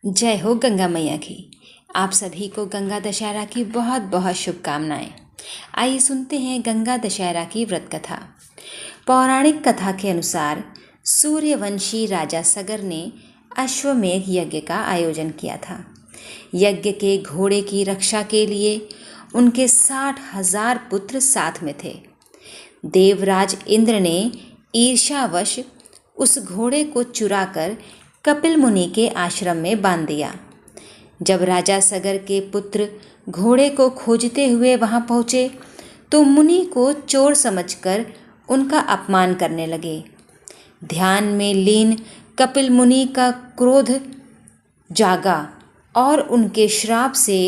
जय हो गंगा मैया की। आप सभी को गंगा दशहरा की बहुत बहुत शुभकामनाएं। आइए सुनते हैं गंगा दशहरा की व्रत कथा। पौराणिक कथा के अनुसार सूर्यवंशी राजा सगर ने अश्वमेध यज्ञ का आयोजन किया था। यज्ञ के घोड़े की रक्षा के लिए उनके 60,000 पुत्र साथ में थे। देवराज इंद्र ने ईर्ष्यावश उस घोड़े को चुराकर कपिल मुनि के आश्रम में बांध दिया। जब राजा सगर के पुत्र घोड़े को खोजते हुए वहां पहुंचे तो मुनि को चोर समझकर उनका अपमान करने लगे। ध्यान में लीन कपिल मुनि का क्रोध जागा और उनके श्राप से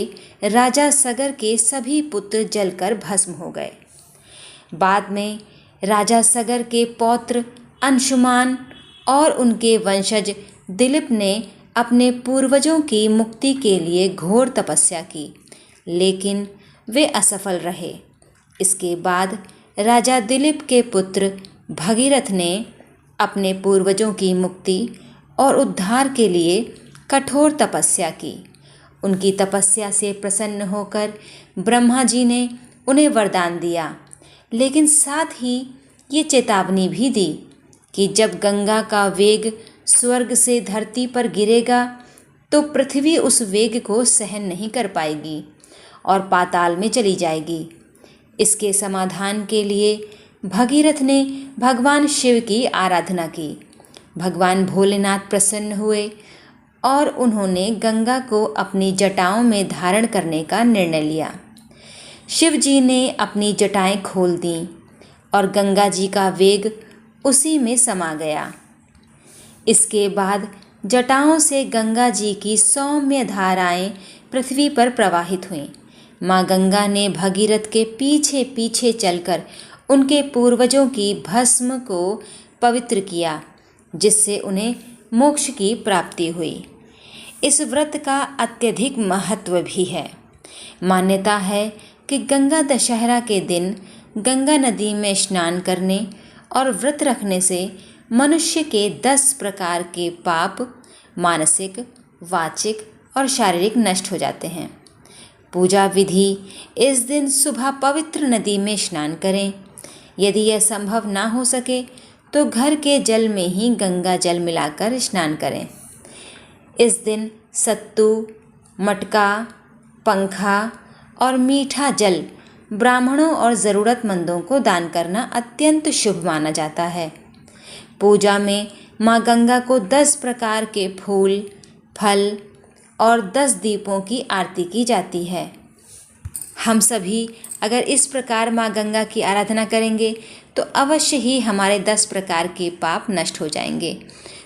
राजा सगर के सभी पुत्र जलकर भस्म हो गए। बाद में राजा सगर के पौत्र अंशुमान और उनके वंशज दिलीप ने अपने पूर्वजों की मुक्ति के लिए घोर तपस्या की, लेकिन वे असफल रहे। इसके बाद राजा दिलीप के पुत्र भगीरथ ने अपने पूर्वजों की मुक्ति और उद्धार के लिए कठोर तपस्या की। उनकी तपस्या से प्रसन्न होकर ब्रह्मा जी ने उन्हें वरदान दिया, लेकिन साथ ही ये चेतावनी भी दी कि जब गंगा का वेग स्वर्ग से धरती पर गिरेगा तो पृथ्वी उस वेग को सहन नहीं कर पाएगी और पाताल में चली जाएगी। इसके समाधान के लिए भगीरथ ने भगवान शिव की आराधना की। भगवान भोलेनाथ प्रसन्न हुए और उन्होंने गंगा को अपनी जटाओं में धारण करने का निर्णय लिया। शिव जी ने अपनी जटाएं खोल दीं और गंगा जी का वेग उसी में समा गया। इसके बाद जटाओं से गंगा जी की सौम्य धाराएं पृथ्वी पर प्रवाहित हुईं। माँ गंगा ने भगीरथ के पीछे पीछे चलकर उनके पूर्वजों की भस्म को पवित्र किया, जिससे उन्हें मोक्ष की प्राप्ति हुई। इस व्रत का अत्यधिक महत्व भी है। मान्यता है कि गंगा दशहरा के दिन गंगा नदी में स्नान करने और व्रत रखने से मनुष्य के 10 प्रकार के पाप मानसिक, वाचिक और शारीरिक नष्ट हो जाते हैं। पूजा विधि: इस दिन सुबह पवित्र नदी में स्नान करें। यदि यह संभव ना हो सके तो घर के जल में ही गंगा जल मिलाकर स्नान करें। इस दिन सत्तू, मटका, पंखा और मीठा जल ब्राह्मणों और ज़रूरतमंदों को दान करना अत्यंत शुभ माना जाता है। पूजा में माँ गंगा को 10 प्रकार के फूल, फल और 10 दीपों की आरती की जाती है। हम सभी अगर इस प्रकार माँ गंगा की आराधना करेंगे तो अवश्य ही हमारे 10 प्रकार के पाप नष्ट हो जाएंगे।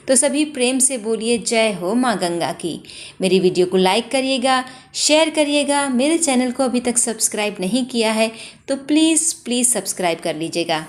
तो सभी प्रेम से बोलिए जय हो माँ गंगा की। मेरी वीडियो को लाइक करिएगा, शेयर करिएगा। मेरे चैनल को अभी तक सब्सक्राइब नहीं किया है तो प्लीज़ सब्सक्राइब कर लीजिएगा।